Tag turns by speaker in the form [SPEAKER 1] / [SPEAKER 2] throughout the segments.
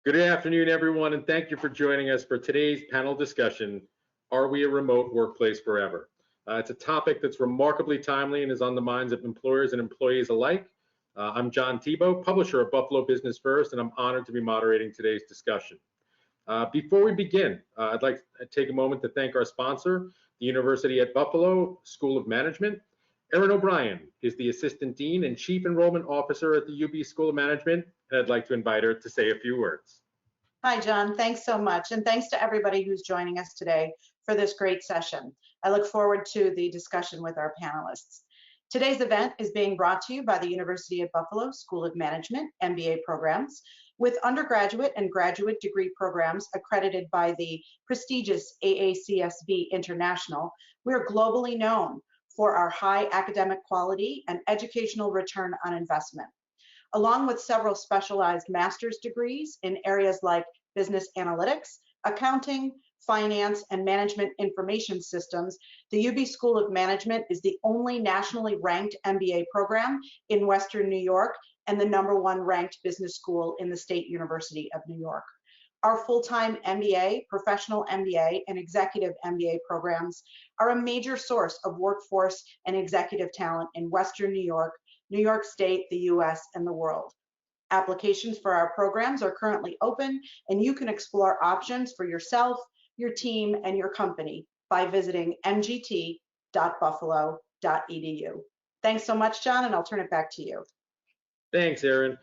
[SPEAKER 1] Good afternoon, everyone, and thank you for joining us for today's panel discussion, Are We a Remote Workplace Forever? It's a topic that's remarkably timely and is on the minds of employers and employees alike. I'm John Tebow, publisher of Buffalo Business First, and I'm honored to be moderating today's discussion. Before we begin, I'd like to take a moment to thank our sponsor, the University at Buffalo School of Management. Erin O'Brien is the Assistant Dean and Chief Enrollment Officer at the UB School of Management, and I'd like to invite her to say a few words.
[SPEAKER 2] Hi, John. Thanks so much. And thanks to everybody who's joining us today for this great session. I look forward to the discussion with our panelists. Today's event is being brought to you by the University of Buffalo School of Management MBA programs, with undergraduate and graduate degree programs accredited by the prestigious AACSB International. We're globally known for our high academic quality and educational return on investment. Along with several specialized master's degrees in areas like business analytics, accounting, finance, and management information systems, the UB School of Management is the only nationally ranked MBA program in Western New York and the #1 ranked business school in the State University of New York. Our full-time MBA, professional MBA, and executive MBA programs are a major source of workforce and executive talent in Western New York State, the US, and the world. Applications for our programs are currently open, and you can explore options for yourself, your team, and your company by visiting mgt.buffalo.edu. Thanks so much, John, and I'll turn it back to you.
[SPEAKER 1] Thanks, Erin.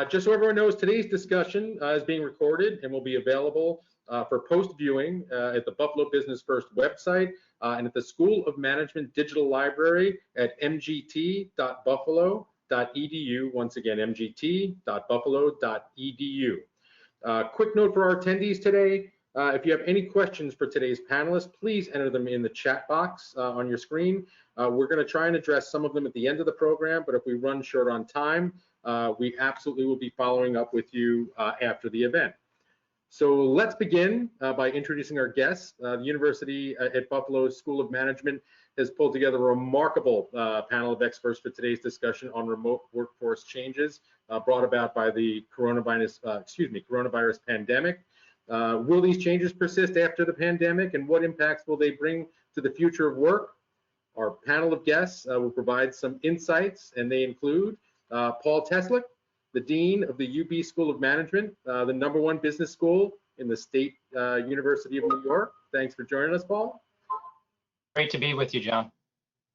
[SPEAKER 1] Just so everyone knows, today's discussion is being recorded and will be available for post-viewing at the Buffalo Business First website and at the School of Management Digital Library at mgt.buffalo.edu. Once again, mgt.buffalo.edu. Quick note for our attendees today. If you have any questions for today's panelists, please enter them in the chat box on your screen. We're going to try and address some of them at the end of the program, but if we run short on time, we absolutely will be following up with you after the event. So let's begin by introducing our guests. The University at Buffalo School of Management has pulled together a remarkable panel of experts for today's discussion on remote workforce changes brought about by the coronavirus pandemic. Will these changes persist after the pandemic, and what impacts will they bring to the future of work? Our panel of guests will provide some insights, and they include Paul Teslick, the Dean of the UB School of Management, the #1 business school in the State University of New York. Thanks for joining us, Paul.
[SPEAKER 3] Great to be with you, John.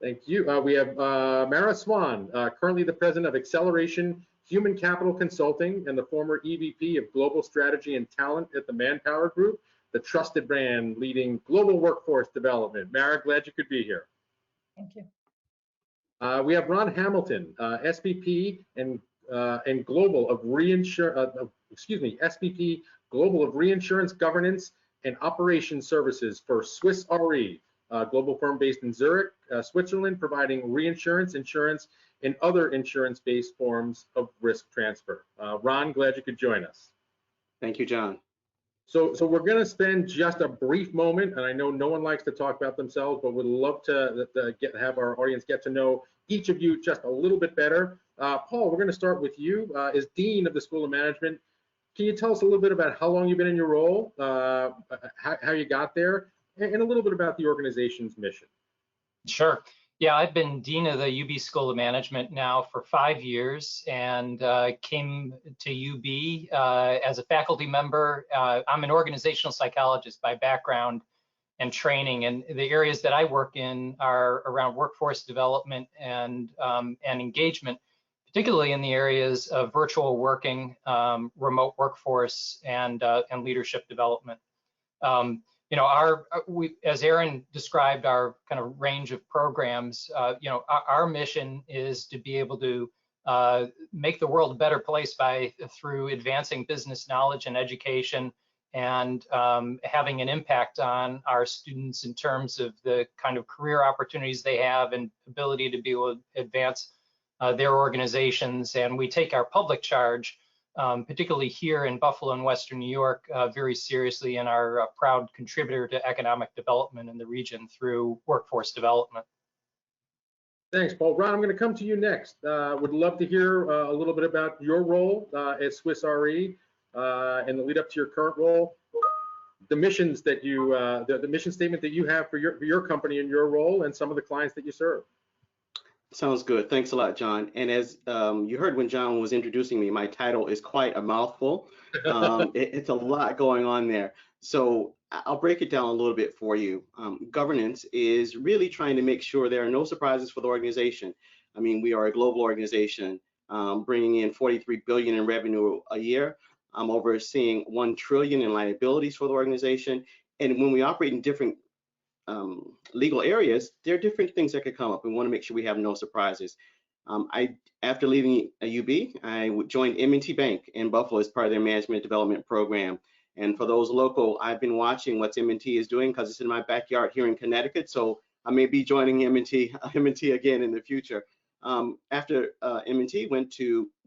[SPEAKER 1] Thank you. We have Mara Swan, currently the President of Acceleration Human Capital Consulting and the former EVP of Global Strategy and Talent at the Manpower Group, the trusted brand leading global workforce development. Mara, glad you could be here.
[SPEAKER 4] Thank you.
[SPEAKER 1] We have Ron Hamilton, SVP and Global of SVP Global of Reinsurance Governance and Operations Services for Swiss Re, a global firm based in Zurich, Switzerland, providing reinsurance, insurance, and other insurance-based forms of risk transfer. Ron, glad you could join us.
[SPEAKER 5] Thank you, John.
[SPEAKER 1] So we're going to spend just a brief moment, and I know no one likes to talk about themselves, but we'd love to have our audience get to know each of you just a little bit better. Paul, we're going to start with you. As Dean of the School of Management, can you tell us a little bit about how long you've been in your role, how you got there, and a little bit about the organization's mission?
[SPEAKER 3] Sure. Yeah, I've been Dean of the UB School of Management now for 5 years, and came to UB as a faculty member. I'm an organizational psychologist by background and training, and the areas that I work in are around workforce development and engagement, particularly in the areas of virtual working, remote workforce, and leadership development. As Erin described, our kind of range of programs, our mission is to be able to make the world a better place through advancing business knowledge and education, and having an impact on our students in terms of the kind of career opportunities they have and ability to be able to advance their organizations. And we take our public charge, particularly here in Buffalo and Western New York, very seriously, and are a proud contributor to economic development in the region through workforce development.
[SPEAKER 1] Thanks, Paul. Ron, I'm going to come to you next. Would love to hear a little bit about your role at Swiss Re. in the lead up to your current role, the missions that you, the mission statement that you have for your company and your role, and some of the clients that you serve.
[SPEAKER 4] Sounds good. Thanks a lot, John. And as you heard when John was introducing me, my title is quite a mouthful. It's a lot going on there. So I'll break it down a little bit for you. Governance is really trying to make sure there are no surprises for the organization. I mean, we are a global organization bringing in 43 billion in revenue a year. I'm overseeing 1 trillion in liabilities for the organization. And when we operate in different legal areas, there are different things that could come up. We want to make sure we have no surprises. After leaving UB, I joined M&T Bank in Buffalo as part of their management development program. And for those local, I've been watching what M&T is doing because it's in my backyard here in Connecticut. So I may be joining M&T again in the future. After M&T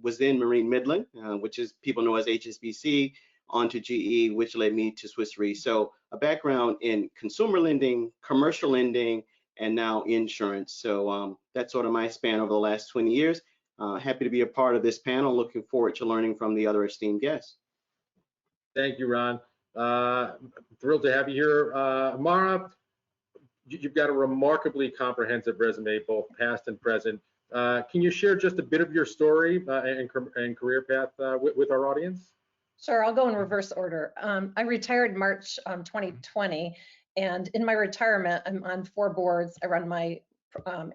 [SPEAKER 4] was then Marine Midland, which is people know as HSBC, on to GE, which led me to Swiss Re. So a background in consumer lending, commercial lending, and now insurance. So that's sort of my span over the last 20 years. Happy to be a part of this panel. Looking forward to learning from the other esteemed guests.
[SPEAKER 1] Thank you, Ron. Thrilled to have you here. Mara, you've got a remarkably comprehensive resume, both past and present. Can you share just a bit of your story and career path with our audience?
[SPEAKER 5] Sure, I'll go in reverse order. I retired March 2020, and in my retirement, I'm on 4 boards. I run my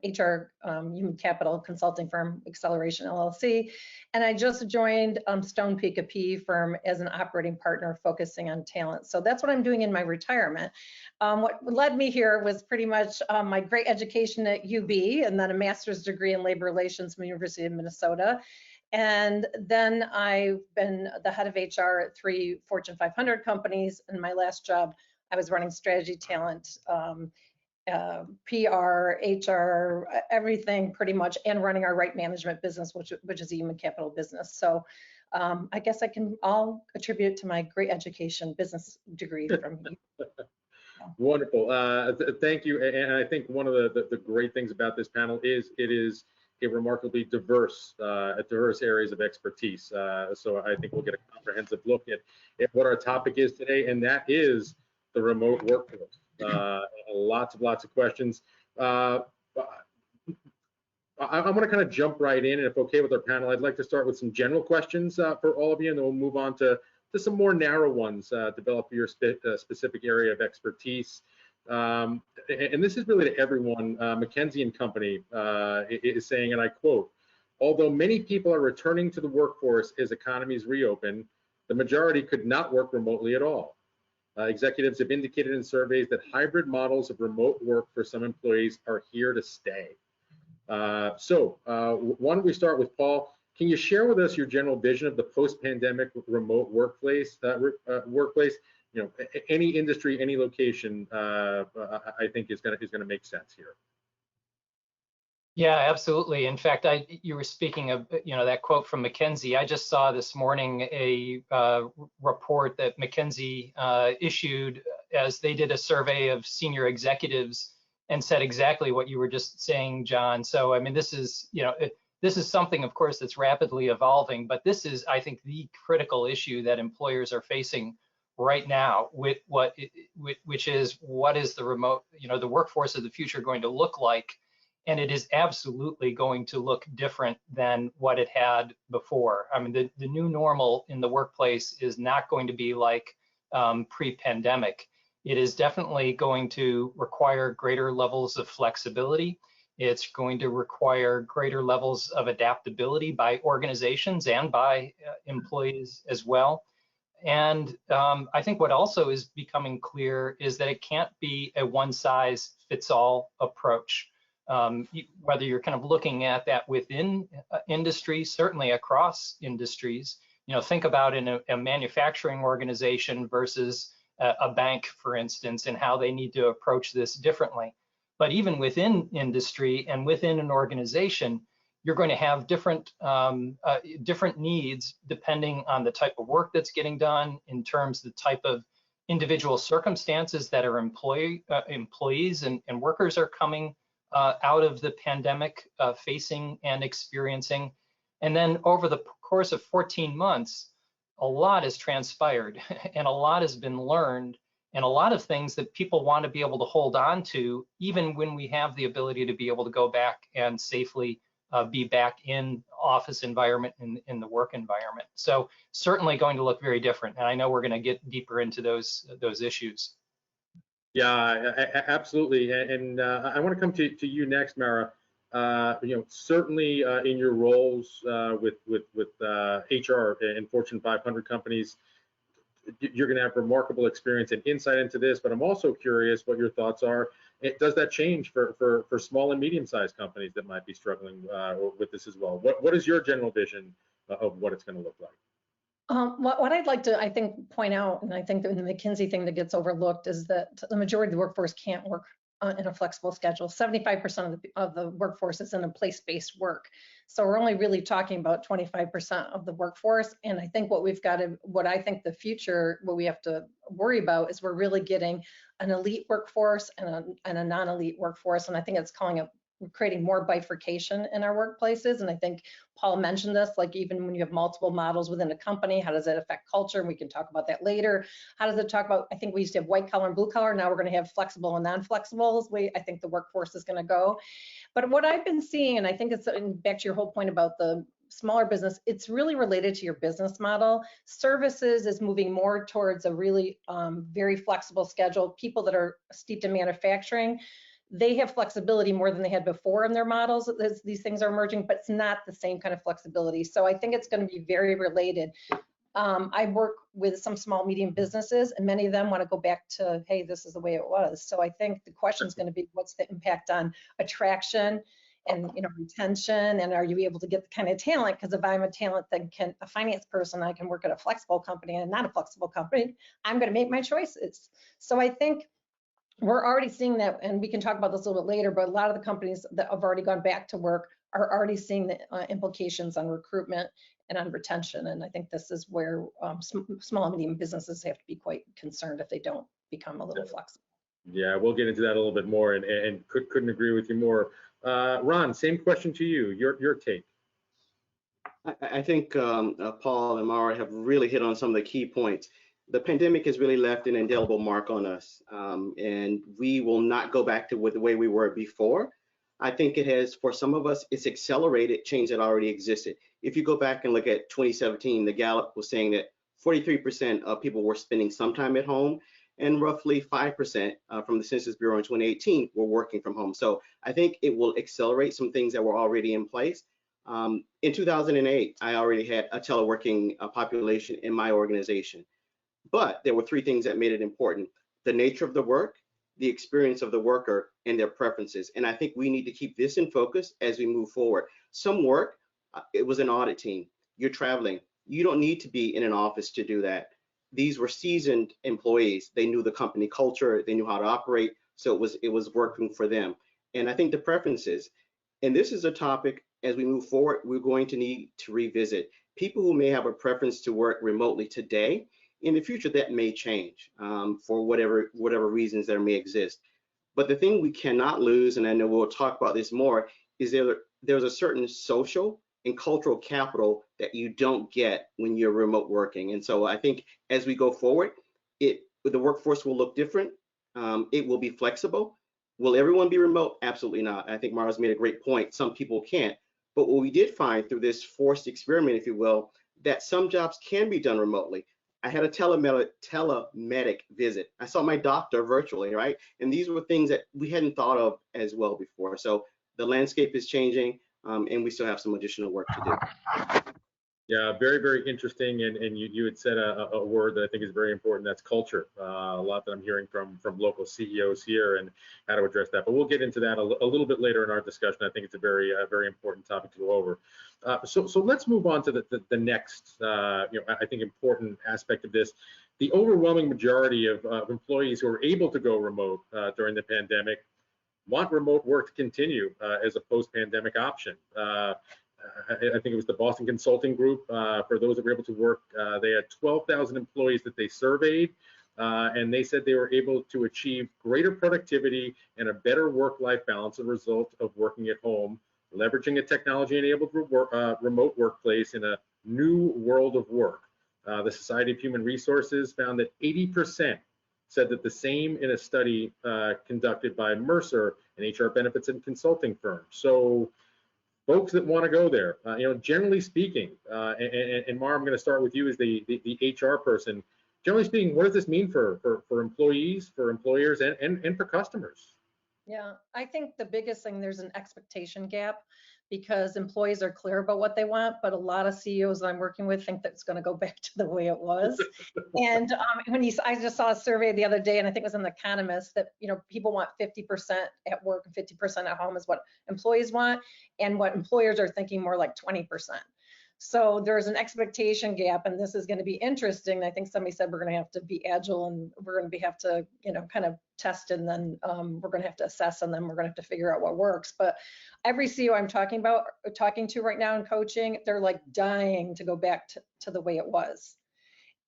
[SPEAKER 5] HR human capital consulting firm, Acceleration LLC, and I just joined Stone Peak, a PE firm, as an operating partner focusing on talent. So that's what I'm doing in my retirement. What led me here was pretty much my great education at UB, and then a master's degree in labor relations from the University of Minnesota. And then I've been the head of HR at 3 Fortune 500 companies. In my last job, I was running strategy, talent, PR, HR, everything pretty much, and running our right management business, which is a human capital business. So I guess I can all attribute to my great education business degree from you.
[SPEAKER 1] Wonderful. Thank you. And I think one of the great things about this panel is it is a remarkably diverse areas of expertise. So I think we'll get a comprehensive look at what our topic is today, and that is the remote workforce. Lots of questions. I want to kind of jump right in, and if okay with our panel, I'd like to start with some general questions for all of you, and then we'll move on to some more narrow ones, develop your specific area of expertise. And this is really to everyone. McKinsey & Company is saying, and I quote, "Although many people are returning to the workforce as economies reopen, the majority could not work remotely at all. Executives have indicated in surveys that hybrid models of remote work for some employees are here to stay." So why don't we start with Paul? Can you share with us your general vision of the post-pandemic remote workplace? You know, any industry, any location, I think is going to make sense here.
[SPEAKER 3] Yeah, absolutely. In fact, you were speaking of, you know, that quote from McKinsey. I just saw this morning a report that McKinsey issued as they did a survey of senior executives and said exactly what you were just saying, John. So, I mean, this is, you know, this is something, of course, that's rapidly evolving, but this is, I think, the critical issue that employers are facing right now with which is what is the remote, you know, the workforce of the future going to look like? And it is absolutely going to look different than what it had before. I mean, the new normal in the workplace is not going to be like pre-pandemic. It is definitely going to require greater levels of flexibility. It's going to require greater levels of adaptability by organizations and by employees as well. And I think what also is becoming clear is that it can't be a one-size-fits-all approach. Whether you're kind of looking at that within industry, certainly across industries, you know, think about in a manufacturing organization versus a bank, for instance, and how they need to approach this differently. But even within industry and within an organization, you're going to have different needs depending on the type of work that's getting done, in terms of the type of individual circumstances that our employees and workers are coming out of the pandemic facing and experiencing. And then over the course of 14 months, a lot has transpired and a lot has been learned, and a lot of things that people want to be able to hold on to, even when we have the ability to be able to go back and safely be back in office environment, in the work environment. So certainly going to look very different. And I know we're going to get deeper into those issues.
[SPEAKER 1] Yeah, absolutely. And I want to come to you next, Mara. Certainly in your roles with HR and Fortune 500 companies, you're going to have remarkable experience and insight into this. But I'm also curious what your thoughts are. Does that change for small and medium-sized companies that might be struggling with this as well? What is your general vision of what it's going to look like?
[SPEAKER 5] What I'd like to, I think, point out, and I think that the McKinsey thing that gets overlooked is that the majority of the workforce can't work in a flexible schedule. 75% of the workforce is in a place-based work. So we're only really talking about 25% of the workforce. And I think what we've got to, what I think the future, what we have to worry about is we're really getting an elite workforce and a non-elite workforce. And I think it's creating more bifurcation in our workplaces. And I think Paul mentioned this, like even when you have multiple models within a company, how does that affect culture? And we can talk about that later. How does it talk about, I think we used to have white collar and blue collar. Now we're going to have flexible and non-flexible is the way I think the workforce is going to go. But what I've been seeing, and I think it's back to your whole point about the smaller business, it's really related to your business model. Services is moving more towards a really very flexible schedule. People that are steeped in manufacturing, they have flexibility more than they had before in their models as these things are emerging, but it's not the same kind of flexibility. So I think it's going to be very related. I work with some small, medium businesses, and many of them want to go back to, hey, this is the way it was. So I think the question is going to be, what's the impact on attraction and retention, and are you able to get the kind of talent? Because if I'm a talent that a finance person, I can work at a flexible company and not a flexible company, I'm going to make my choices. So I think we're already seeing that, and we can talk about this a little bit later, but a lot of the companies that have already gone back to work are already seeing the implications on recruitment and on retention. And I think this is where small and medium businesses have to be quite concerned if they don't become a little flexible.
[SPEAKER 1] Yeah, we'll get into that a little bit more, and couldn't agree with you more. Ron, same question to you, your take.
[SPEAKER 4] I think Paul and Mara have really hit on some of the key points. The pandemic has really left an indelible mark on us, and we will not go back to the way we were before. I think it has, for some of us, it's accelerated change that already existed. If you go back and look at 2017, the Gallup was saying that 43% of people were spending some time at home, and roughly 5% from the Census Bureau in 2018 were working from home. So I think it will accelerate some things that were already in place. In 2008, I already had a teleworking population in my organization. But there were three things that made it important: the nature of the work, the experience of the worker, and their preferences. And I think we need to keep this in focus as we move forward. Some work, it was an audit team. You're traveling. You don't need to be in an office to do that. These were seasoned employees. They knew the company culture. They knew how to operate. So it was working for them. And I think the preferences, and this is a topic as we move forward, we're going to need to revisit. People who may have a preference to work remotely today, in the future, that may change for whatever reasons there may exist. But the thing we cannot lose, and I know we'll talk about this more, is there's a certain social and cultural capital that you don't get when you're remote working. And so I think as we go forward, the workforce will look different. It will be flexible. Will everyone be remote? Absolutely not. I think Mara's made a great point. Some people can't. But what we did find through this forced experiment, if you will, that some jobs can be done remotely. I had a telemedic visit. I saw my doctor virtually, right? And these were things that we hadn't thought of as well before. So the landscape is changing, and we still have some additional work to do.
[SPEAKER 1] Yeah, very, very interesting. And you had said a word that I think is very important. That's culture. A lot that I'm hearing from local CEOs here, and how to address that. But we'll get into that a little bit later in our discussion. I think it's a very important topic to go over. So let's move on to the next, I think important aspect of this. The overwhelming majority of employees who are able to go remote during the pandemic want remote work to continue as a post-pandemic option. I think it was the Boston Consulting Group. For those that were able to work, they had 12,000 employees that they surveyed, and they said they were able to achieve greater productivity and a better work-life balance as a result of working at home, leveraging a technology-enabled remote workplace in a new world of work. The Society of Human Resources found that 80% said that the same in a study conducted by Mercer, an HR benefits and consulting firm. So folks that want to go there, generally speaking, and Mara, I'm going to start with you as the HR person. Generally speaking, what does this mean for employees, for employers, and for customers?
[SPEAKER 5] Yeah, I think the biggest thing, there's an expectation gap because employees are clear about what they want, but a lot of CEOs that I'm working with think that it's going to go back to the way it was. And I just saw a survey the other day, and I think it was in The Economist, that people want 50% at work and 50% at home is what employees want, and what employers are thinking more like 20%. So there's an expectation gap, and this is going to be interesting. I think somebody said we're going to have to be agile, and we're going to have to, kind of test, and then we're going to have to assess, and then we're going to have to figure out what works. But every CEO I'm talking to right now in coaching, they're like dying to go back to the way it was.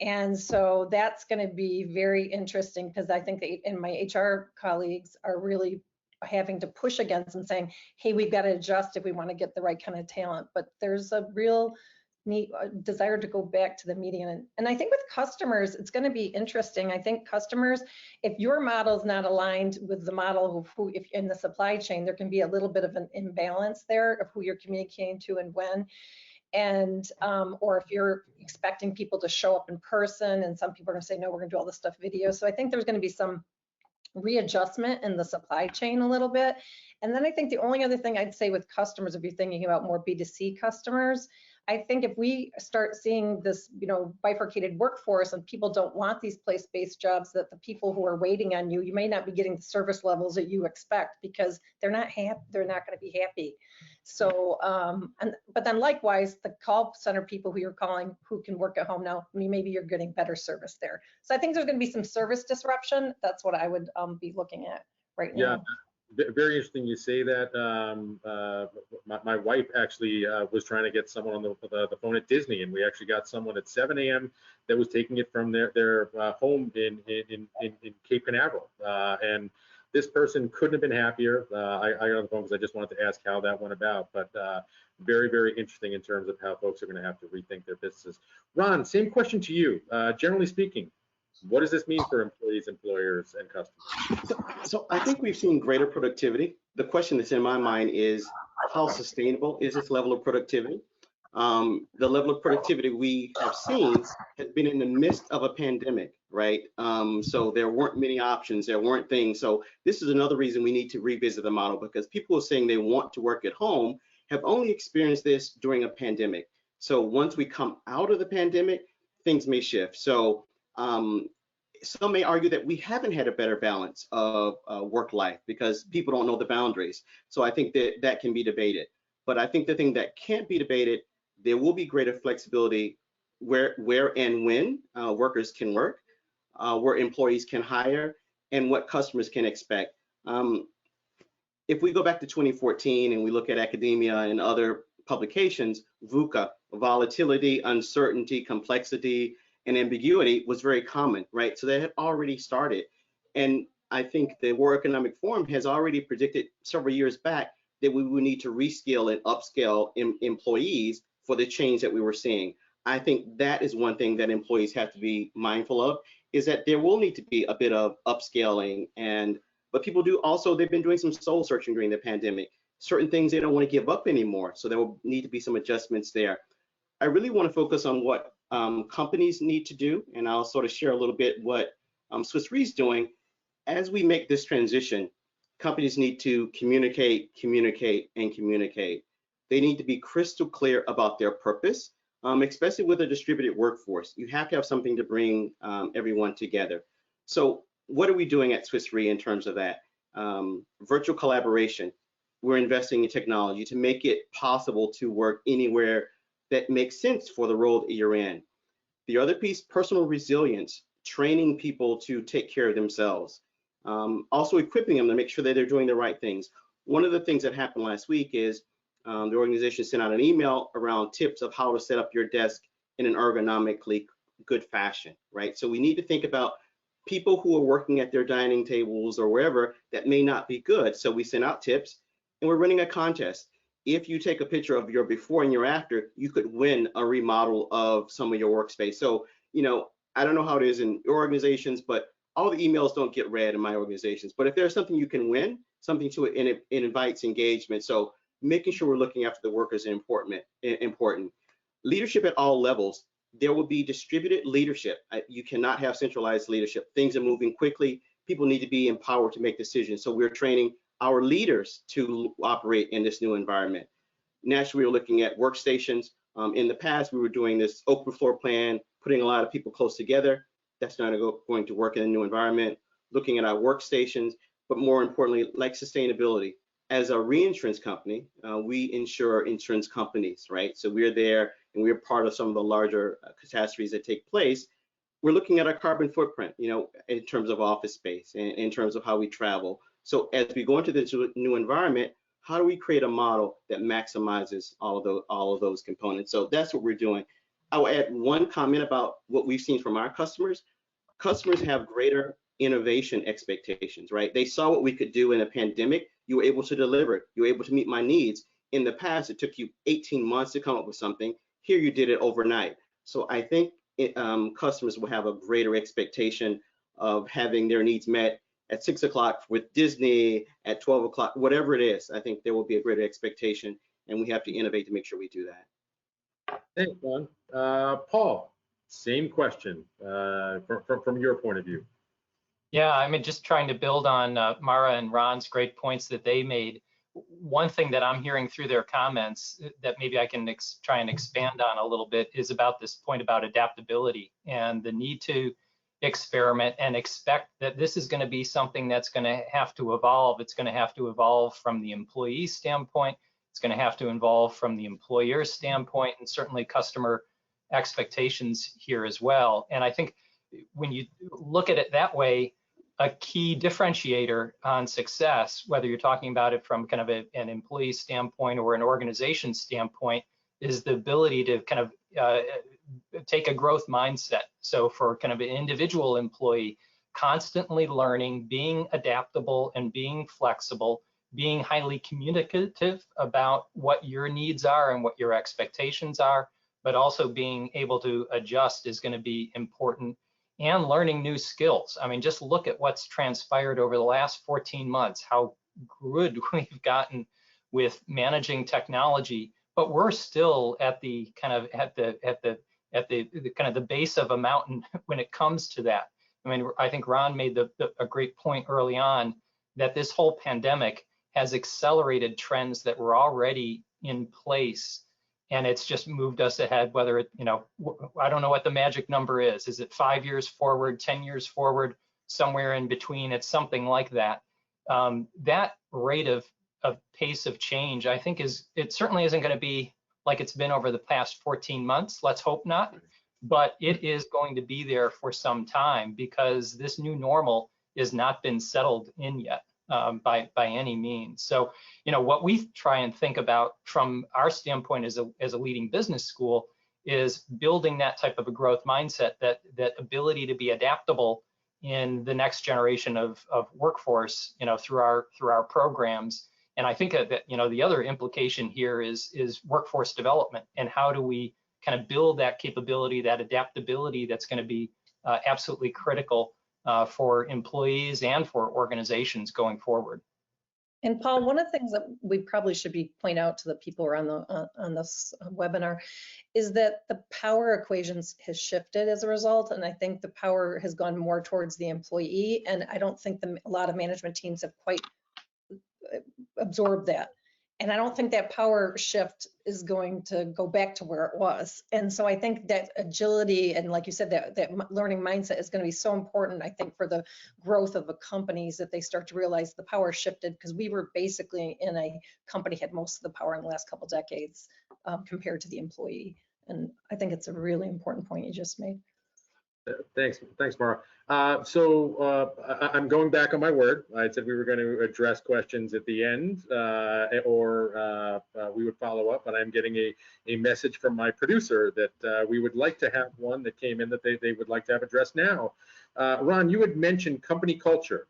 [SPEAKER 5] And so that's going to be very interesting, because I think that, and my HR colleagues are really having to push against and saying, hey, we've got to adjust if we want to get the right kind of talent. But there's a real desire to go back to the median. And I think with customers, it's going to be interesting. I think customers, if your model is not aligned with the model of who, if in the supply chain, there can be a little bit of an imbalance there of who you're communicating to and when. And or if you're expecting people to show up in person, and some people are going to say, no, we're going to do all this stuff video. So I think there's going to be some readjustment in the supply chain a little bit. And then I think the only other thing I'd say with customers, if you're thinking about more B2C customers, I think if we start seeing this, bifurcated workforce, and people don't want these place-based jobs, that the people who are waiting on you, you may not be getting the service levels that you expect, because they're not happy. They're not going to be happy. So, but then likewise, the call center people who you're calling, who can work at home now, maybe you're getting better service there. So I think there's going to be some service disruption. That's what I would be looking at right now.
[SPEAKER 1] Yeah. Very interesting you say that. My wife actually was trying to get someone on the phone at Disney, and we actually got someone at 7 a.m. that was taking it from their home in Cape Canaveral. And this person couldn't have been happier. I got on the phone because I just wanted to ask how that went about. But very, very interesting in terms of how folks are going to have to rethink their businesses. Ron, same question to you. Generally speaking, what does this mean for employees, employers, and customers?
[SPEAKER 4] So I think we've seen greater productivity. The question that's in my mind is, how sustainable is this level of productivity? The level of productivity we have seen has been in the midst of a pandemic, right? So there weren't many options, there weren't things. So this is another reason we need to revisit the model, because people are saying they want to work at home have only experienced this during a pandemic. So once we come out of the pandemic, things may shift. So some may argue that we haven't had a better balance of work life because people don't know the boundaries. So I think that can be debated. But I think the thing that can't be debated, there will be greater flexibility where and when workers can work, where employees can hire, and what customers can expect. If we go back to 2014 and we look at academia and other publications, VUCA, volatility, uncertainty, complexity, and ambiguity was very common, right? So that had already started. And I think the World Economic Forum has already predicted several years back that we would need to reskill and upscale employees for the change that we were seeing. I think that is one thing that employees have to be mindful of, is that there will need to be a bit of upscaling. But people do also, they've been doing some soul searching during the pandemic. Certain things they don't want to give up anymore. So there will need to be some adjustments there. I really want to focus on what companies need to do, and I'll sort of share a little bit what Swiss Re is doing. As we make this transition, companies need to communicate, and communicate. They need to be crystal clear about their purpose, especially with a distributed workforce. You have to have something to bring everyone together. So what are we doing at Swiss Re in terms of that? Virtual collaboration. We're investing in technology to make it possible to work anywhere that makes sense for the role that you're in. The other piece, personal resilience, training people to take care of themselves. Also equipping them to make sure that they're doing the right things. One of the things that happened last week is the organization sent out an email around tips of how to set up your desk in an ergonomically good fashion, right? So we need to think about people who are working at their dining tables or wherever that may not be good. So we sent out tips, and we're running a contest. if you take a picture of your before and your after, you could win a remodel of some of your workspace. So, I don't know how it is in your organizations, but all the emails don't get read in my organizations. But if there's something you can win, something to it, and it invites engagement. So making sure we're looking after the workers is important. Leadership at all levels. There will be distributed leadership. You cannot have centralized leadership. Things are moving quickly. People need to be empowered to make decisions. So we're training our leaders to operate in this new environment. Naturally, we're looking at workstations. In the past, we were doing this open floor plan, putting a lot of people close together. That's not going to work in a new environment. Looking at our workstations, but more importantly, like sustainability. As a reinsurance company, we insure insurance companies, right? So we're there and we're part of some of the larger catastrophes that take place. We're looking at our carbon footprint, in terms of office space and in terms of how we travel. So as we go into this new environment, how do we create a model that maximizes all of those components? So that's what we're doing. I will add one comment about what we've seen from our customers. Customers have greater innovation expectations, right? They saw what we could do in a pandemic. You were able to deliver. You were able to meet my needs. In the past, it took you 18 months to come up with something. Here, you did it overnight. So I think customers will have a greater expectation of having their needs met at 6 o'clock with Disney, at 12 o'clock, whatever it is. I think there will be a greater expectation, and we have to innovate to make sure we do that.
[SPEAKER 1] Thanks, Ron. Paul, same question from your point of view.
[SPEAKER 3] Yeah, I mean, just trying to build on Mara and Ron's great points that they made. One thing that I'm hearing through their comments that maybe I can try and expand on a little bit is about this point about adaptability and the need to experiment and expect that this is going to be something that's going to have to evolve. It's going to have to evolve from the employee standpoint. It's going to have to evolve from the employer's standpoint, and certainly customer expectations here as well. And I think when you look at it that way, a key differentiator on success, whether you're talking about it from kind of an employee standpoint or an organization standpoint, is the ability to kind of take a growth mindset. So for kind of an individual employee, constantly learning, being adaptable and being flexible, being highly communicative about what your needs are and what your expectations are, but also being able to adjust is going to be important. And learning new skills. I mean, just look at what's transpired over the last 14 months, how good we've gotten with managing technology, but we're still at the kind of at the base of a mountain when it comes to that. I mean, I think Ron made a great point early on that this whole pandemic has accelerated trends that were already in place. And it's just moved us ahead, whether it, I don't know what the magic number is. Is it 5 years forward, 10 years forward, somewhere in between? It's something like that. That rate of pace of change, I think it certainly isn't going to be like it's been over the past 14 months. Let's hope not. But it is going to be there for some time because this new normal has not been settled in yet. By any means. So, what we try and think about from our standpoint as a leading business school is building that type of a growth mindset, that ability to be adaptable in the next generation of workforce, through our programs. And I think that the other implication here is workforce development, and how do we kind of build that capability, that adaptability that's going to be absolutely critical for employees and for organizations going forward.
[SPEAKER 5] And Paul, one of the things that we probably should point out to the people around on this webinar is that the power equations has shifted as a result, and I think the power has gone more towards the employee, and I don't think a lot of management teams have quite absorbed that. And I don't think that power shift is going to go back to where it was. And so I think that agility and, like you said, that learning mindset is going to be so important, I think, for the growth of the companies, that they start to realize the power shifted, because we were basically in a company had most of the power in the last couple of decades compared to the employee. And I think it's a really important point you just made.
[SPEAKER 1] Thanks, Mara. So I'm going back on my word. I said we were going to address questions at the end, or we would follow up, but I'm getting a message from my producer that we would like to have one that came in that they would like to have addressed now. Ron, you had mentioned company culture.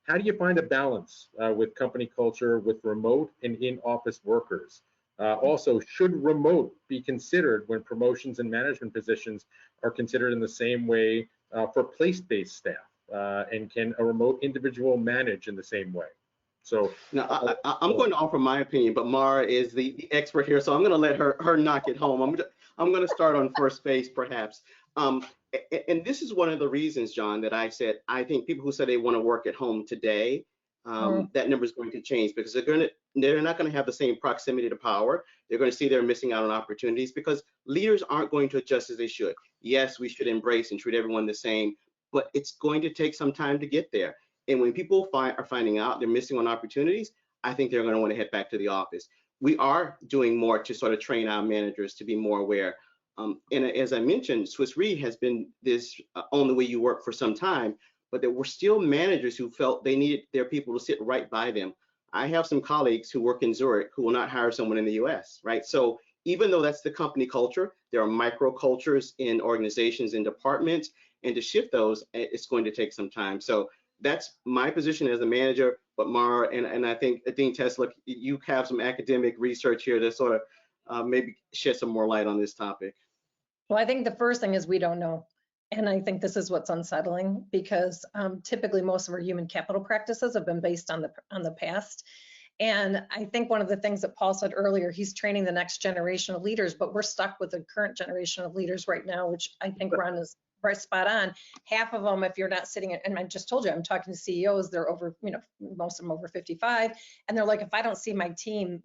[SPEAKER 1] how do you find a balance with company culture, with remote and in-office workers? Also, should remote be considered when promotions and management positions are considered in the same way for place-based staff? And can a remote individual manage in the same way? So
[SPEAKER 4] now I'm going to offer my opinion, but Mara is the expert here, so I'm going to let her knock it home. I'm going to start on first base, perhaps. And this is one of the reasons, John, that I said I think people who say they want to work at home today, that number is going to change because they're not going to have the same proximity to power. They're going to see they're missing out on opportunities because leaders aren't going to adjust as they should. Yes, we should embrace and treat everyone the same, but it's going to take some time to get there. And when people are finding out they're missing on opportunities, I think they're going to want to head back to the office. We are doing more to sort of train our managers to be more aware. And as I mentioned, Swiss Re has been this own the way you work for some time, but there were still managers who felt they needed their people to sit right by them. I have some colleagues who work in Zurich who will not hire someone in the US, right? So even though that's the company culture, there are micro cultures in organizations and departments, and to shift those, it's going to take some time. So that's my position as a manager, but Mara, and I think Dean Tesla, you have some academic research here to sort of maybe shed some more light on this topic.
[SPEAKER 5] Well, I think the first thing is we don't know. And I think this is what's unsettling because typically most of our human capital practices have been based on the past. And I think one of the things that Paul said earlier, he's training the next generation of leaders, but we're stuck with the current generation of leaders right now, which I think Ron is right spot on. Half of them, if you're not sitting, and I just told you, I'm talking to CEOs, they're over, most of them over 55. And they're like, if I don't see my team,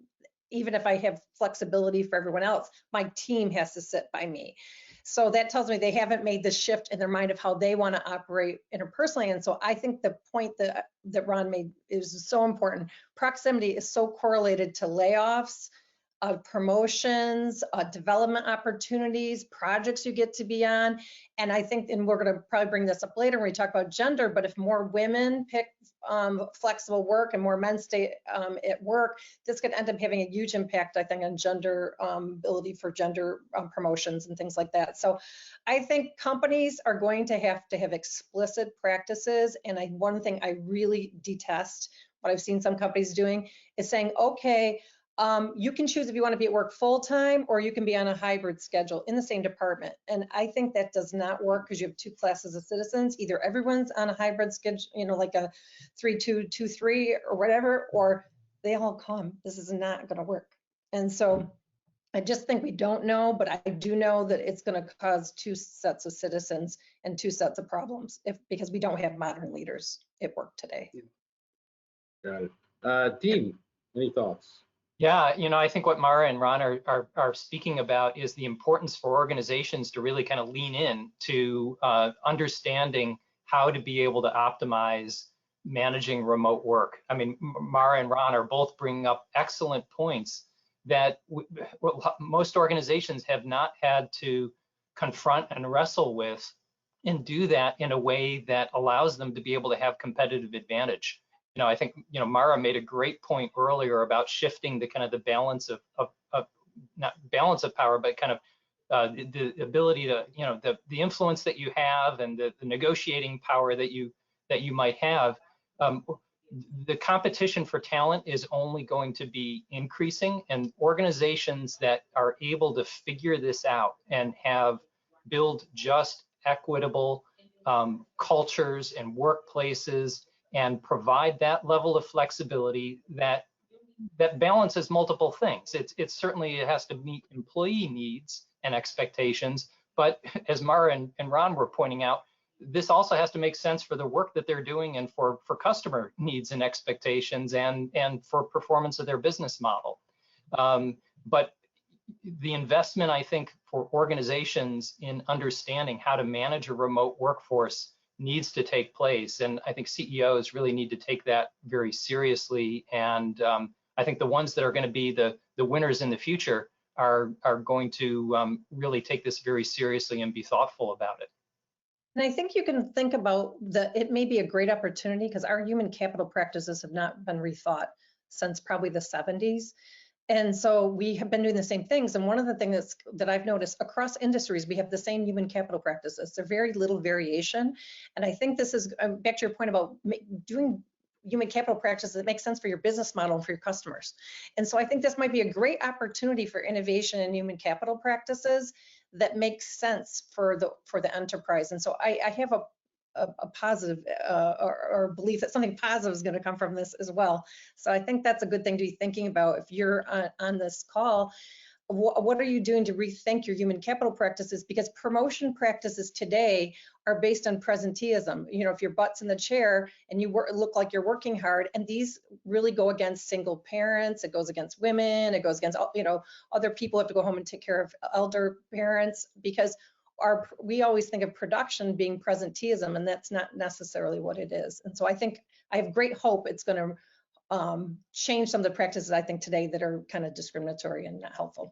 [SPEAKER 5] even if I have flexibility for everyone else, my team has to sit by me. So that tells me they haven't made the shift in their mind of how they want to operate interpersonally. And so I think the point that Ron made is so important. Proximity is so correlated to layoffs, promotions, development opportunities, projects you get to be on. And I think, and we're going to probably bring this up later when we talk about gender, but if more women pick flexible work and more men stay at work, this could end up having a huge impact, I think, on gender ability for gender promotions and things like that. So I think companies are going to have explicit practices. And one thing I really detest, what I've seen some companies doing, is saying, okay, you can choose if you want to be at work full-time or you can be on a hybrid schedule in the same department. And I think that does not work because you have two classes of citizens. Either everyone's on a hybrid schedule, like a 3-2-2-3 or whatever, or they all come. This is not going to work. And so I just think we don't know, but I do know that it's going to cause two sets of citizens and two sets of problems because we don't have modern leaders at work today.
[SPEAKER 1] Got it. Dean, any thoughts?
[SPEAKER 3] Yeah, I think what Mara and Ron are speaking about is the importance for organizations to really kind of lean in to understanding how to be able to optimize managing remote work. I mean, Mara and Ron are both bringing up excellent points that most organizations have not had to confront and wrestle with and do that in a way that allows them to be able to have competitive advantage. I think, Mara made a great point earlier about shifting the kind of the balance of not balance of power, but kind of the ability to, the influence that you have and the negotiating power that you might have. The competition for talent is only going to be increasing, and organizations that are able to figure this out and build just, equitable cultures and workplaces and provide that level of flexibility that balances multiple things. It certainly has to meet employee needs and expectations, but as Mara and Ron were pointing out, this also has to make sense for the work that they're doing and for customer needs and expectations and for performance of their business model. But the investment, I think, for organizations in understanding how to manage a remote workforce needs to take place. And I think CEOs really need to take that very seriously. And I think the ones that are going to be the winners in the future are going to really take this very seriously and be thoughtful about it.
[SPEAKER 5] And I think you can think about it may be a great opportunity because our human capital practices have not been rethought since probably the 70s. And so we have been doing the same things. And one of the things that I've noticed across industries, we have the same human capital practices. There's very little variation. And I think this is back to your point about human capital practices that make sense for your business model and for your customers. And so I think this might be a great opportunity for innovation in human capital practices that makes sense for the enterprise. And so I have a positive or belief that something positive is going to come from this as well. So I think that's a good thing to be thinking about if you're on this call. What are you doing to rethink your human capital practices? Because promotion practices today are based on presenteeism. You know, if your butt's in the chair and you look like you're working hard, and these really go against single parents, it goes against women, it goes against, you know, other people have to go home and take care of elder parents, because we always think of production being presenteeism, and that's not necessarily what it is. And so I think I have great hope it's going to change some of the practices I think today that are kind of discriminatory and not helpful.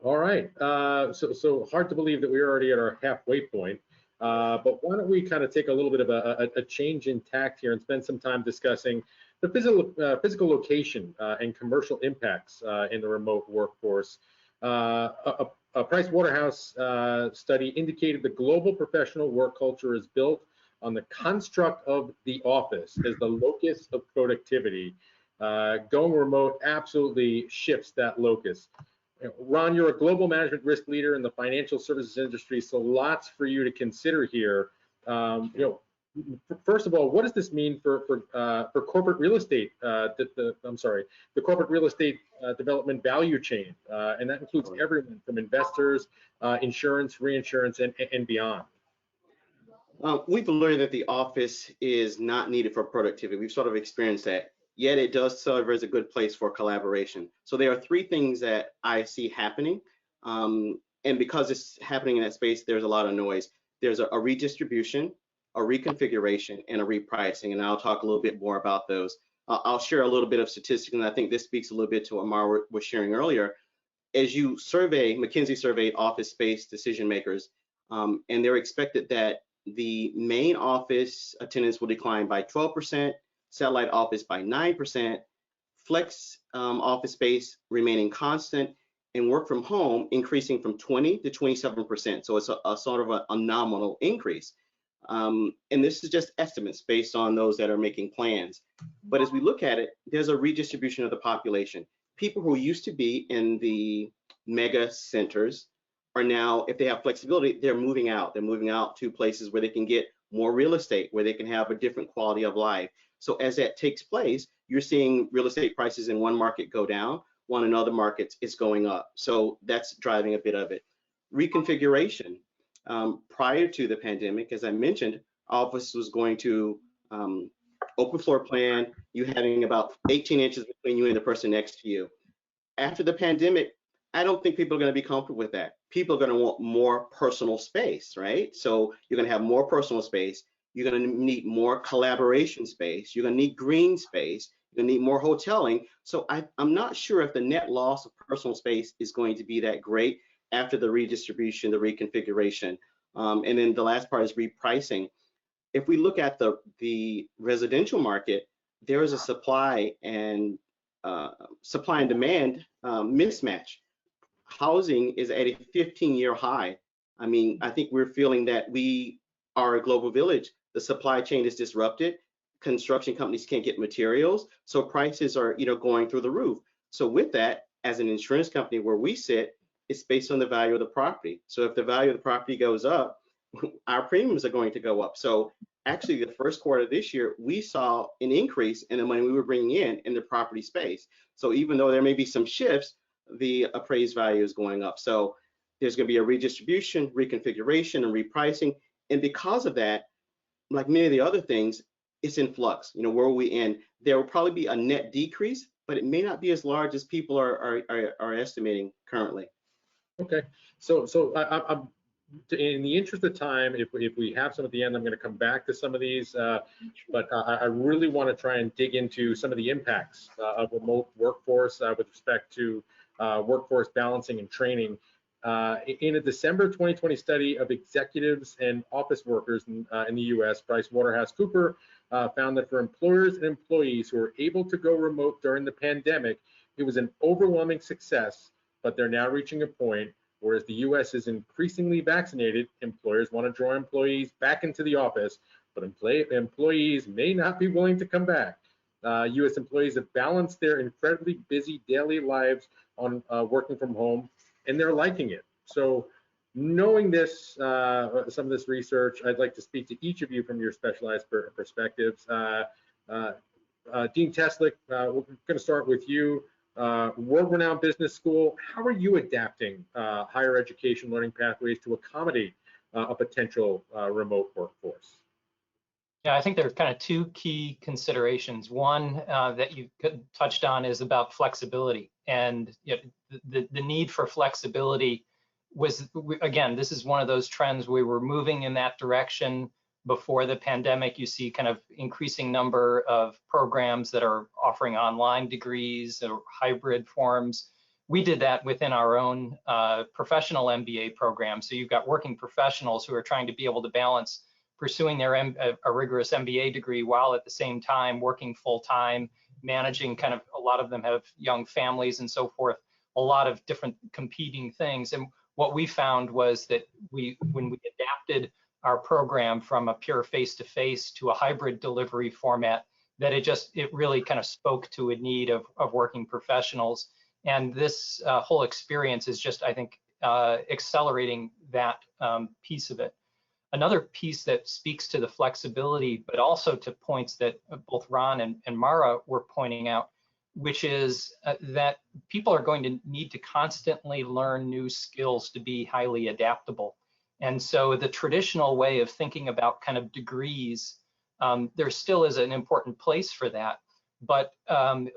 [SPEAKER 1] All right, so hard to believe that we're already at our halfway point, but why don't we kind of take a little bit of a change in tact here and spend some time discussing the physical location and commercial impacts in the remote workforce. A Price Waterhouse study indicated the global professional work culture is built on the construct of the office as the locus of productivity. Going remote absolutely shifts that locus. Ron, you're a global management risk leader in the financial services industry, so lots for you to consider here. You know, first of all, what does this mean for corporate real estate? The corporate real estate development value chain, and that includes everyone from investors, insurance, reinsurance, and beyond.
[SPEAKER 4] We've learned that the office is not needed for productivity. We've sort of experienced that, yet it does serve as a good place for collaboration. So there are three things that I see happening. And because it's happening in that space, there's a lot of noise. There's a redistribution, a reconfiguration, and a repricing. And I'll talk a little bit more about those. I'll share a little bit of statistics, and I think this speaks a little bit to what Amar was sharing earlier. As you survey, McKinsey surveyed office space decision makers, and they're expected that the main office attendance will decline by 12%, satellite office by 9%, flex office space remaining constant, and work from home increasing from 20 to 27%. So it's a sort of a nominal increase. And this is just estimates based on those that are making plans. But as we look at it, there's a redistribution of the population. People who used to be in the mega centers are now, if they have flexibility, they're moving out. They're moving out to places where they can get more real estate, where they can have a different quality of life. So as that takes place, you're seeing real estate prices in one market go down, one in other markets is going up. So that's driving a bit of it. Reconfiguration. Prior to the pandemic, as I mentioned, office was going to open floor plan, you having about 18 inches between you and the person next to you. After the pandemic, I don't think people are going to be comfortable with that. People are going to want more personal space, right? So you're going to have more personal space. You're going to need more collaboration space. You're going to need green space. You're going to need more hoteling. So I'm not sure if the net loss of personal space is going to be that great after the redistribution, the reconfiguration. And then the last part is repricing. If we look at the residential market, there is a supply and demand mismatch. Housing is at a 15-year high. I mean, I think we're feeling that we are a global village. The supply chain is disrupted. Construction companies can't get materials, so prices are, going through the roof. So with that, as an insurance company where we sit, it's based on the value of the property. So if the value of the property goes up, our premiums are going to go up. So actually, the first quarter of this year, we saw an increase in the money we were bringing in the property space. So even though there may be some shifts, the appraised value is going up. So there's going to be a redistribution, reconfiguration, and repricing. And because of that, like many of the other things, it's in flux. Where are we in? There will probably be a net decrease, but it may not be as large as people are estimating currently.
[SPEAKER 1] Okay, so I'm in the interest of time, if we have some at the end, I'm going to come back to some of these, but I really want to try and dig into some of the impacts of remote workforce with respect to workforce balancing and training. In a December 2020 study of executives and office workers in the US, PricewaterhouseCoopers found that for employers and employees who were able to go remote during the pandemic, it was an overwhelming success, but they're now reaching a point Whereas the US is increasingly vaccinated, employers want to draw employees back into the office, but employees may not be willing to come back. US employees have balanced their incredibly busy daily lives on working from home, and they're liking it. So knowing this, some of this research, I'd like to speak to each of you from your specialized perspectives. Dean Teslick, we're going to start with you. World-renowned business school, how are you adapting higher education learning pathways to accommodate a potential remote workforce?
[SPEAKER 3] Yeah, I think there are kind of two key considerations. One that you touched on is about flexibility, and you know, the need for flexibility was, again, this is one of those trends we were moving in that direction before the pandemic. You see kind of increasing number of programs that are offering online degrees or hybrid forms. We did that within our own professional MBA program. So you've got working professionals who are trying to be able to balance pursuing their a rigorous MBA degree while at the same time working full time, managing kind of, a lot of them have young families and so forth, a lot of different competing things. And what we found was that when we adapted our program from a pure face-to-face to a hybrid delivery format, that it really kind of spoke to a need of working professionals. And this whole experience is just, I think, accelerating that piece of it. Another piece that speaks to the flexibility, but also to points that both Ron and Mara were pointing out, which is that people are going to need to constantly learn new skills to be highly adaptable. And so the traditional way of thinking about kind of degrees, there still is an important place for that, but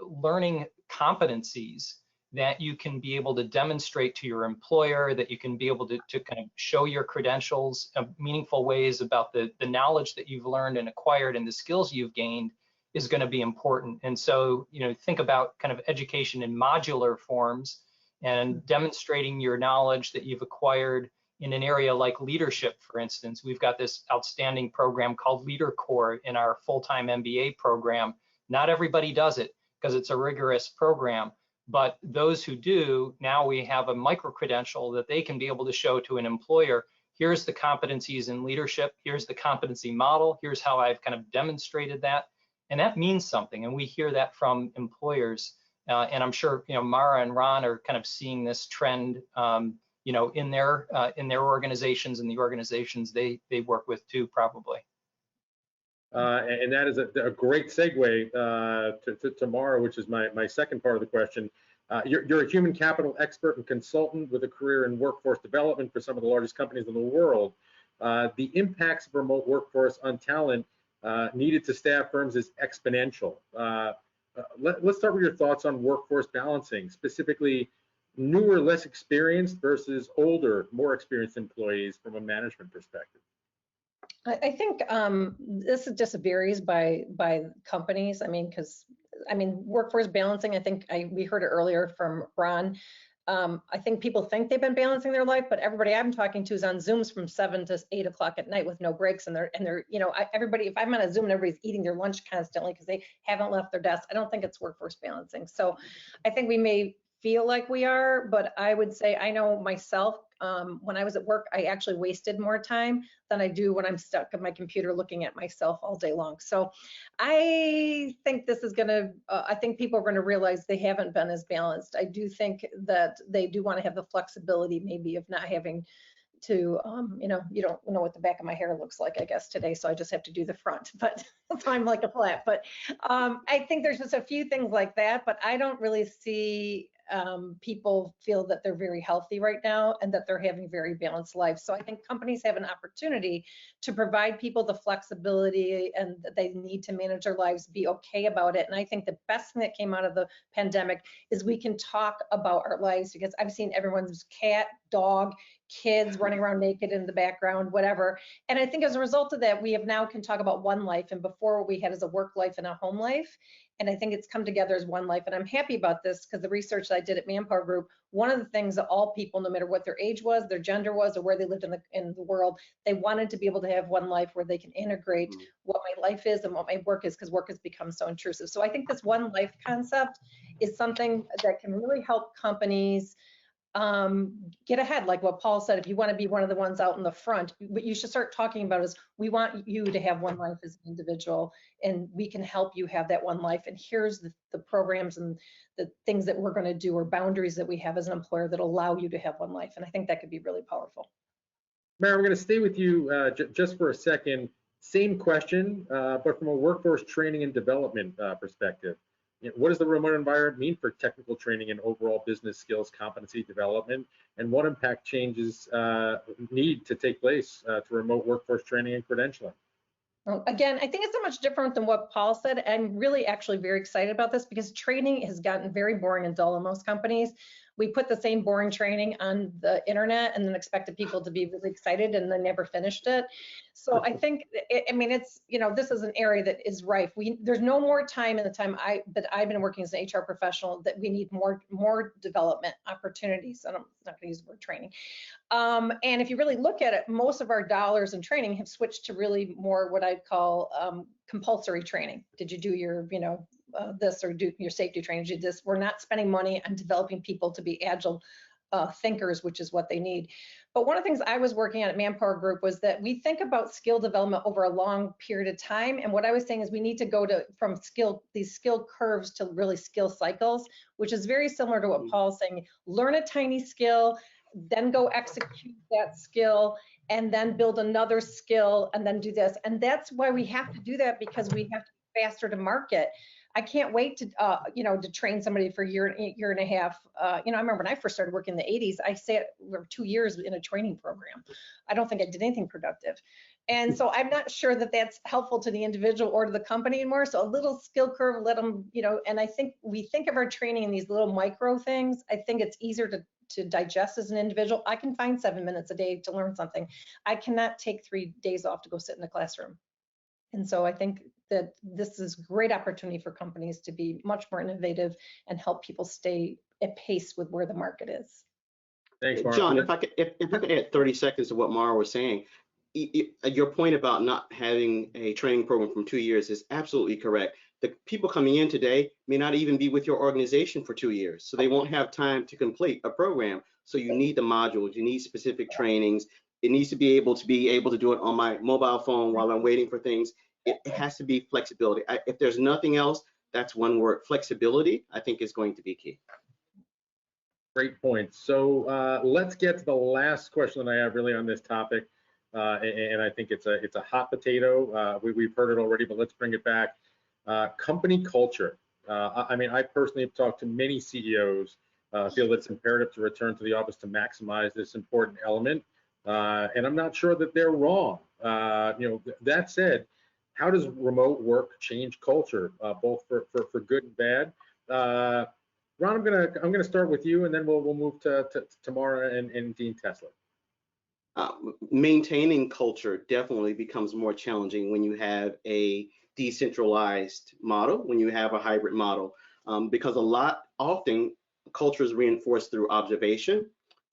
[SPEAKER 3] learning competencies that you can be able to demonstrate to your employer, that you can be able to kind of show your credentials in meaningful ways about the knowledge that you've learned and acquired and the skills you've gained, is going to be important. And so, you know, think about kind of education in modular forms and demonstrating your knowledge that you've acquired in an area like leadership, for instance. We've got this outstanding program called Leader Core in our full-time MBA program. Not everybody does it because it's a rigorous program, but those who do, now we have a micro-credential that they can be able to show to an employer. Here's the competencies in leadership. Here's the competency model. Here's how I've kind of demonstrated that. And that means something. And we hear that from employers. And I'm sure, you know, Mara and Ron are kind of seeing this trend, you know, in their organizations and the organizations they work with too, probably.
[SPEAKER 1] And that is a great segue to Mara, which is my second part of the question. You're a human capital expert and consultant with a career in workforce development for some of the largest companies in the world. The impacts of remote workforce on talent needed to staff firms is exponential. Let's start with your thoughts on workforce balancing, specifically newer, less experienced versus older, more experienced employees from a management perspective.
[SPEAKER 5] I think this just varies by companies. I mean, workforce balancing, I think we heard it earlier from Ron. I think people think they've been balancing their life, but everybody I'm talking to is on Zooms from 7 to 8 o'clock at night with no breaks, and they're you know, everybody, if I'm on a Zoom and everybody's eating their lunch constantly because they haven't left their desk, I don't think it's workforce balancing. So I think we may feel like we are, but I would say, I know myself, when I was at work, I actually wasted more time than I do when I'm stuck at my computer looking at myself all day long. So I think this is gonna, I think people are gonna realize they haven't been as balanced. I do think that they do wanna have the flexibility maybe of not having to, you know, you don't know what the back of my hair looks like, I guess, today, so I just have to do the front, but so I'm like a flat. But I think there's just a few things like that, but I don't really see people feel that they're very healthy right now and that they're having very balanced lives. So I think companies have an opportunity to provide people the flexibility and that they need to manage their lives, be okay about it. And I think the best thing that came out of the pandemic is we can talk about our lives, because I've seen everyone's cat, dog, kids running around naked in the background, whatever. And I think as a result of that, we have now can talk about one life, and before what we had is a work life and a home life. And I think it's come together as one life. And I'm happy about this because the research that I did at Manpower Group, one of the things that all people, no matter what their age was, their gender was, or where they lived in the world, they wanted to be able to have one life where they can integrate what my life is and what my work is, because work has become so intrusive. So I think this one life concept is something that can really help companies get ahead, like what Paul said. If you want to be one of the ones out in the front, what you should start talking about is, we want you to have one life as an individual, and we can help you have that one life. And here's the programs and the things that we're going to do, or boundaries that we have as an employer that allow you to have one life. And I think that could be really powerful.
[SPEAKER 1] Mara, we're going to stay with you just for a second. Same question, but from a workforce training and development perspective. What does the remote environment mean for technical training and overall business skills competency development? And what impact changes need to take place to remote workforce training and credentialing?
[SPEAKER 5] Well, again, I think it's so much different than what Paul said. I'm really actually very excited about this, because training has gotten very boring and dull in most companies. We put the same boring training on the internet and then expected people to be really excited, and then never finished it. So I think, I mean, it's, this is an area that is rife. There's no more time in the time that I've been working as an HR professional that we need more development opportunities. I'm not going to use the word training. And if you really look at it, most of our dollars in training have switched to really more what I'd call compulsory training. Did you do your, this, or do your safety training? Did you do this? We're not spending money on developing people to be agile thinkers, which is what they need. But one of the things I was working on at Manpower Group was that we think about skill development over a long period of time. And what I was saying is, we need to go from these skill curves to really skill cycles, which is very similar to what Paul's saying. Learn a tiny skill, then go execute that skill, and then build another skill, and then do this. And that's why we have to do that, because we have to be faster to market. I can't wait to, to train somebody for a year and a half. I remember when I first started working in the 80s, I sat 2 years in a training program. I don't think I did anything productive. And so I'm not sure that that's helpful to the individual or to the company anymore. So a little skill curve, let them, and I think we think of our training in these little micro things. I think it's easier to digest as an individual. I can find 7 minutes a day to learn something. I cannot take 3 days off to go sit in a classroom. And so I think that this is a great opportunity for companies to be much more innovative and help people stay at pace with where the market is.
[SPEAKER 1] Thanks, Mara.
[SPEAKER 4] John, if I could add 30 seconds to what Mara was saying, your point about not having a training program from 2 years is absolutely correct. The people coming in today may not even be with your organization for 2 years, so they won't have time to complete a program. So you need the modules, you need specific trainings. It needs to be able to do it on my mobile phone while I'm waiting for things. It has to be flexibility. If there's nothing else, that's one word. Flexibility, I think, is going to be key.
[SPEAKER 1] Great point. So let's get to the last question that I have really on this topic, and I think it's a hot potato. We've heard it already, but let's bring it back. Company culture. I mean, I personally have talked to many CEOs, feel that it's imperative to return to the office to maximize this important element, and I'm not sure that they're wrong. That said, how does remote work change culture, both for good and bad? Ron, I'm gonna start with you, and then we'll move to Tamara and Dean Tesler.
[SPEAKER 4] Maintaining culture definitely becomes more challenging when you have a decentralized model, when you have a hybrid model, because often culture is reinforced through observation,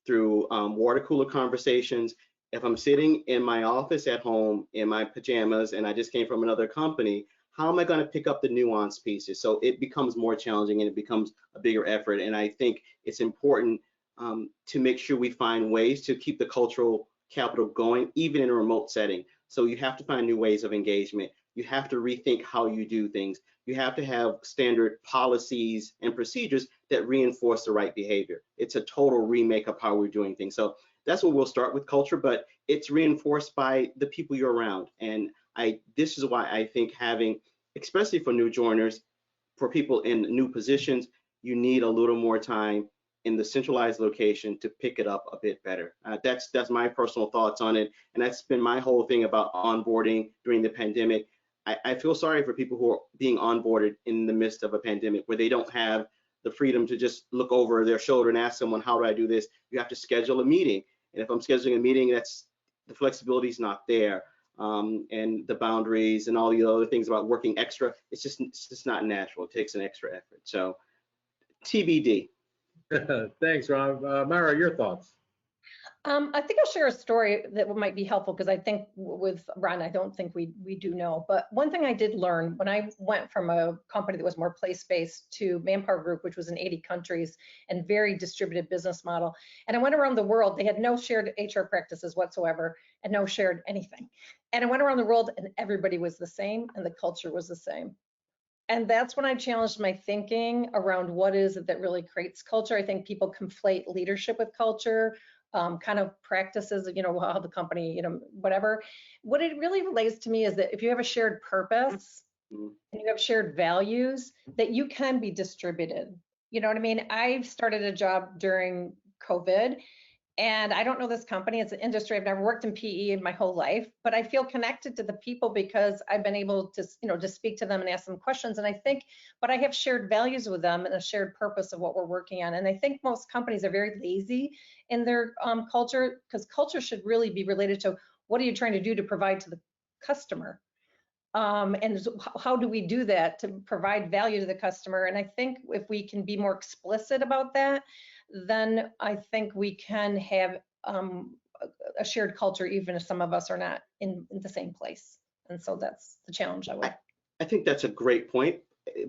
[SPEAKER 4] through water cooler conversations. If I'm sitting in my office at home in my pajamas and I just came from another company, how am I going to pick up the nuance pieces? So it becomes more challenging and it becomes a bigger effort. And I think it's important to make sure we find ways to keep the cultural capital going, even in a remote setting. So you have to find new ways of engagement. You have to rethink how you do things. You have to have standard policies and procedures that reinforce the right behavior. It's a total remake of how we're doing things. So that's where we'll start with culture, but it's reinforced by the people you're around. And this is why I think having, especially for new joiners, for people in new positions, you need a little more time in the centralized location to pick it up a bit better. That's my personal thoughts on it. And that's been my whole thing about onboarding during the pandemic. I feel sorry for people who are being onboarded in the midst of a pandemic where they don't have the freedom to just look over their shoulder and ask someone, how do I do this? You have to schedule a meeting. And if I'm scheduling a meeting, the flexibility is not there. And the boundaries and all the other things about working extra, it's just not natural. It takes an extra effort. So TBD.
[SPEAKER 1] Thanks, Ron. Mara, your thoughts?
[SPEAKER 5] I think I'll share a story that might be helpful because I think with Ron, I don't think we do know. But one thing I did learn when I went from a company that was more place-based to Manpower Group, which was in 80 countries and very distributed business model. And I went around the world. They had no shared HR practices whatsoever and no shared anything. And I went around the world and everybody was the same and the culture was the same. And that's when I challenged my thinking around what is it that really creates culture. I think people conflate leadership with culture. Kind of practices, how the company, whatever. What it really relates to me is that if you have a shared purpose and you have shared values, that you can be distributed. You know what I mean? I started a job during COVID, and I don't know this company. It's an industry. I've never worked in PE in my whole life, but I feel connected to the people because I've been able to, to speak to them and ask them questions. And I think, but I have shared values with them and a shared purpose of what we're working on. And I think most companies are very lazy in their culture, because culture should really be related to what are you trying to do to provide to the customer? And how do we do that to provide value to the customer? And I think if we can be more explicit about that, then I think we can have a shared culture, even if some of us are not in the same place. And so that's the challenge
[SPEAKER 4] I think that's a great point,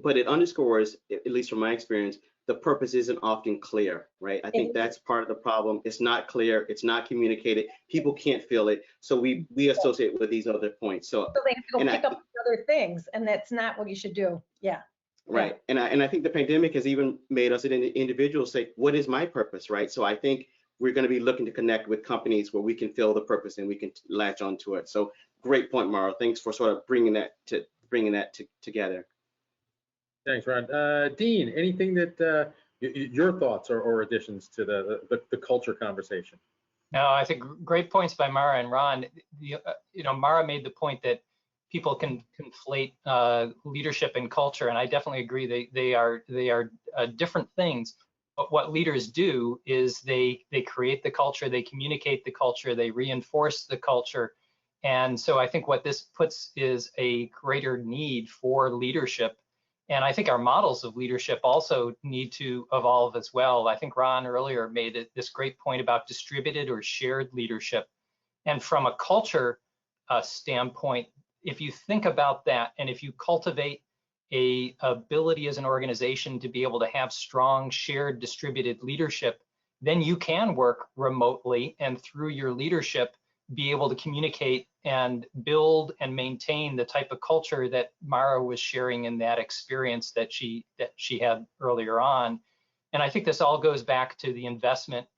[SPEAKER 4] but it underscores, at least from my experience, the purpose isn't often clear, right? I think that's part of the problem. It's not clear, it's not communicated, people can't feel it, so we associate with these other points. So
[SPEAKER 5] they have to go pick up other things, and that's not what you should do. Yeah.
[SPEAKER 4] Right. And I think the pandemic has even made us as individuals say, what is my purpose, right? So I think we're going to be looking to connect with companies where we can feel the purpose and we can latch onto it. So great point, Mara. Thanks for sort of bringing that together.
[SPEAKER 1] Thanks, Ron. Dean, anything that your thoughts or additions to the culture conversation?
[SPEAKER 3] No, I think great points by Mara and Ron. Mara made the point that people can conflate leadership and culture, and I definitely agree. They are different things. But what leaders do is they create the culture, they communicate the culture, they reinforce the culture, and so I think what this puts is a greater need for leadership. And I think our models of leadership also need to evolve as well. I think Ron earlier made this great point about distributed or shared leadership, and from a culture standpoint, if you think about that, and if you cultivate a ability as an organization to be able to have strong shared distributed leadership, then you can work remotely and through your leadership be able to communicate and build and maintain the type of culture that Mara was sharing in that experience that she had earlier on. And I think this all goes back to the investments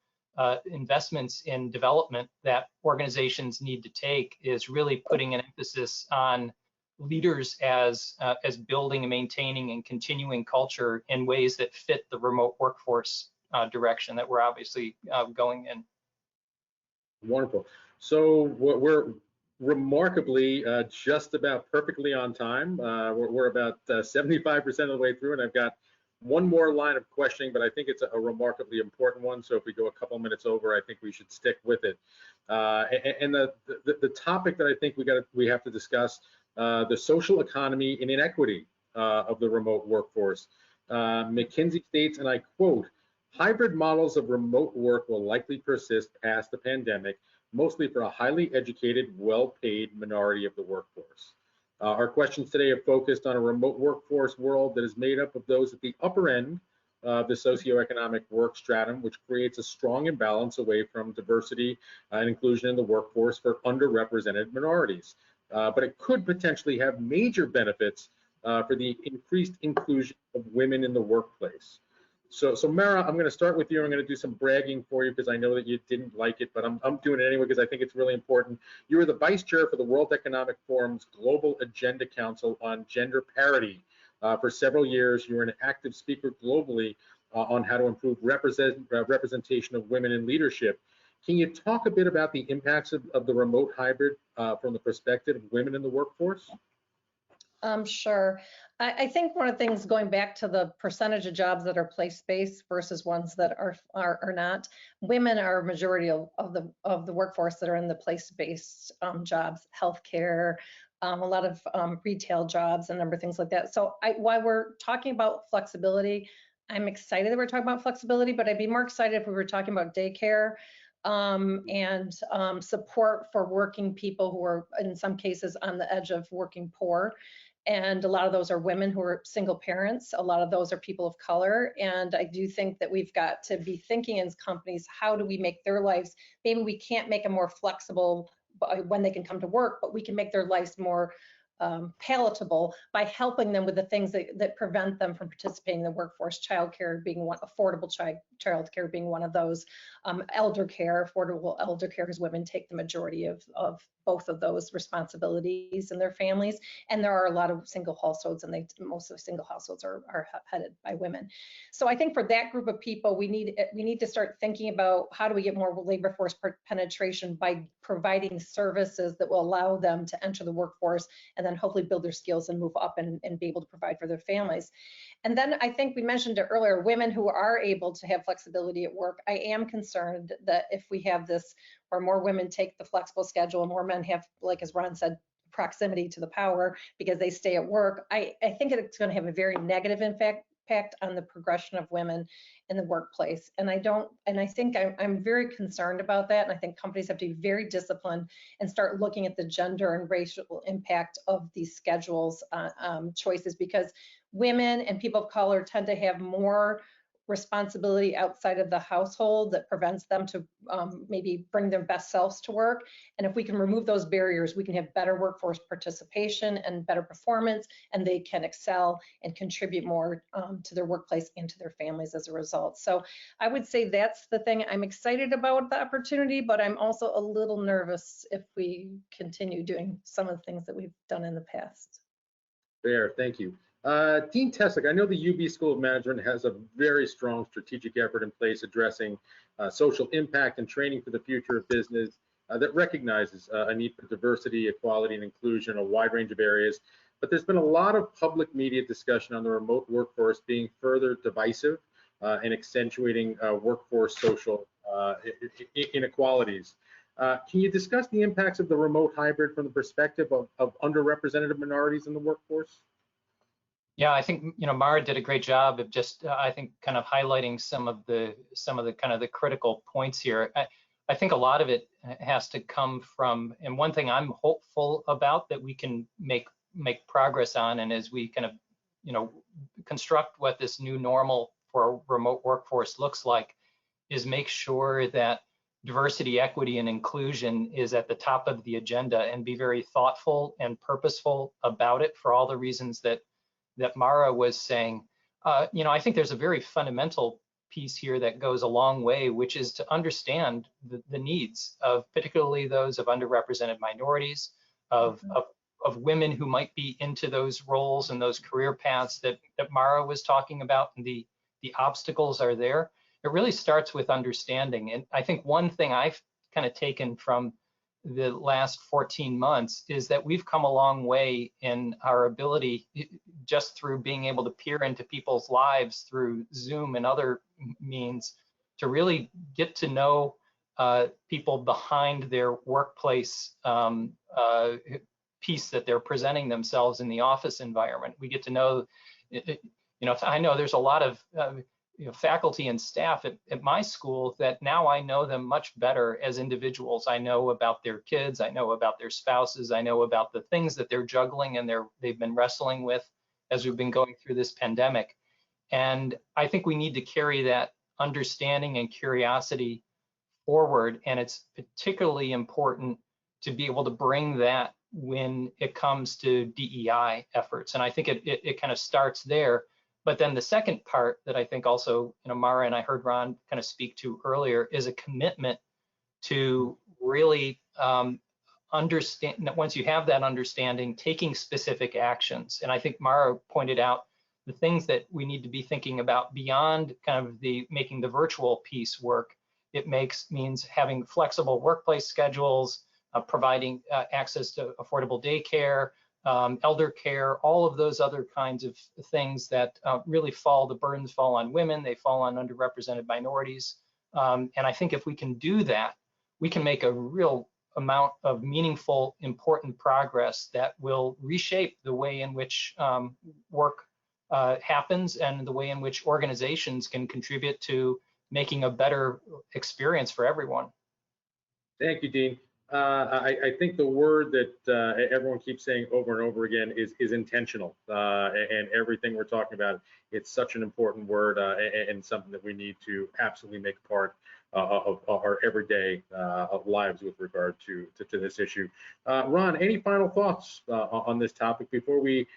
[SPEAKER 3] in development that organizations need to take, is really putting an emphasis on leaders as building and maintaining and continuing culture in ways that fit the remote workforce direction that we're obviously going in.
[SPEAKER 1] Wonderful. So we're remarkably just about perfectly on time. We're about 75% of the way through, and I've got one more line of questioning, but I think it's a remarkably important one. So if we go a couple minutes over, I think we should stick with it. And the topic that I think we have to discuss, the social economy and inequity of the remote workforce. McKinsey states, and I quote, "Hybrid models of remote work will likely persist past the pandemic, mostly for a highly educated, well-paid minority of the workforce." Our questions today are focused on a remote workforce world that is made up of those at the upper end of the socioeconomic work stratum, which creates a strong imbalance away from diversity and inclusion in the workforce for underrepresented minorities. But it could potentially have major benefits for the increased inclusion of women in the workplace. So Mara, I'm going to start with you. I'm going to do some bragging for you because I know that you didn't like it, but I'm doing it anyway because I think it's really important. You are the vice chair for the World Economic Forum's Global Agenda Council on Gender Parity. For several years, you were an active speaker globally on how to improve representation of women in leadership. Can you talk a bit about the impacts of the remote hybrid from the perspective of women in the workforce?
[SPEAKER 5] Sure. I think one of the things, going back to the percentage of jobs that are place-based versus ones that are not, women are a majority of the workforce that are in the place-based jobs, healthcare, a lot of retail jobs, and a number of things like that. So while we're talking about flexibility, I'm excited that we're talking about flexibility, but I'd be more excited if we were talking about daycare, and support for working people who are in some cases on the edge of working poor. And a lot of those are women who are single parents. A lot of those are people of color. And I do think that we've got to be thinking as companies, how do we make their lives, maybe we can't make them more flexible when they can come to work, but we can make their lives more palatable by helping them with the things that prevent them from participating in the workforce. Childcare being one, affordable childcare being one of those, elder care, affordable elder care, because women take the majority of both of those responsibilities in their families. And there are a lot of single households, and most of the single households are headed by women. So I think for that group of people, we need to start thinking about how do we get more labor force penetration by providing services that will allow them to enter the workforce and then hopefully build their skills and move up and be able to provide for their families. And then I think we mentioned it earlier, women who are able to have flexibility at work. I am concerned that if we have this, or more women take the flexible schedule, more men have, like as Ron said, proximity to the power because they stay at work, I think it's going to have a very negative impact on the progression of women in the workplace. And I think I'm very concerned about that. And I think companies have to be very disciplined and start looking at the gender and racial impact of these schedules choices, because women and people of color tend to have more responsibility outside of the household that prevents them to maybe bring their best selves to work. And if we can remove those barriers, we can have better workforce participation and better performance, and they can excel and contribute more to their workplace and to their families as a result. So I would say that's the thing. I'm excited about the opportunity, but I'm also a little nervous if we continue doing some of the things that we've done in the past.
[SPEAKER 1] Fair, thank you. Dean Teslick, I know the UB School of Management has a very strong strategic effort in place addressing social impact and training for the future of business that recognizes a need for diversity, equality, and inclusion in a wide range of areas. But there's been a lot of public media discussion on the remote workforce being further divisive and accentuating workforce social inequalities. Can you discuss the impacts of the remote hybrid from the perspective of underrepresented minorities in the workforce?
[SPEAKER 3] Yeah, I think Mara did a great job of just I think kind of highlighting some of the kind of the critical points here. I think a lot of it has to come from, and one thing I'm hopeful about that we can make progress on, and as we kind of construct what this new normal for a remote workforce looks like, is make sure that diversity, equity, and inclusion is at the top of the agenda, and be very thoughtful and purposeful about it for all the reasons that Mara was saying. I think there's a very fundamental piece here that goes a long way, which is to understand the needs of particularly those of underrepresented minorities, of women who might be into those roles and those career paths that Mara was talking about, and the obstacles are there. It really starts with understanding. And I think one thing I've kind of taken from the last 14 months is that we've come a long way in our ability, just through being able to peer into people's lives through Zoom and other means, to really get to know people behind their workplace piece that they're presenting themselves in the office environment. We get to know, I know there's a lot of faculty and staff at my school that now I know them much better as individuals. I know about their kids, I know about their spouses, I know about the things that they're juggling and they've been wrestling with as we've been going through this pandemic. And I think we need to carry that understanding and curiosity forward. And it's particularly important to be able to bring that when it comes to DEI efforts. And I think it kind of starts there. But then the second part that I think also, Mara and I heard Ron kind of speak to earlier, is a commitment to really understand that once you have that understanding, taking specific actions. And I think Mara pointed out the things that we need to be thinking about beyond kind of making the virtual piece work. It means having flexible workplace schedules, providing access to affordable daycare, elder care, all of those other kinds of things that really the burdens fall on women, they fall on underrepresented minorities. And I think if we can do that, we can make a real amount of meaningful, important progress that will reshape the way in which work happens and the way in which organizations can contribute to making a better experience for everyone.
[SPEAKER 1] Thank you, Dean. I think the word that everyone keeps saying over and over again is intentional, and everything we're talking about, it's such an important word, and something that we need to absolutely make a part of our everyday lives with regard to this issue. Ron, any final thoughts on this topic before we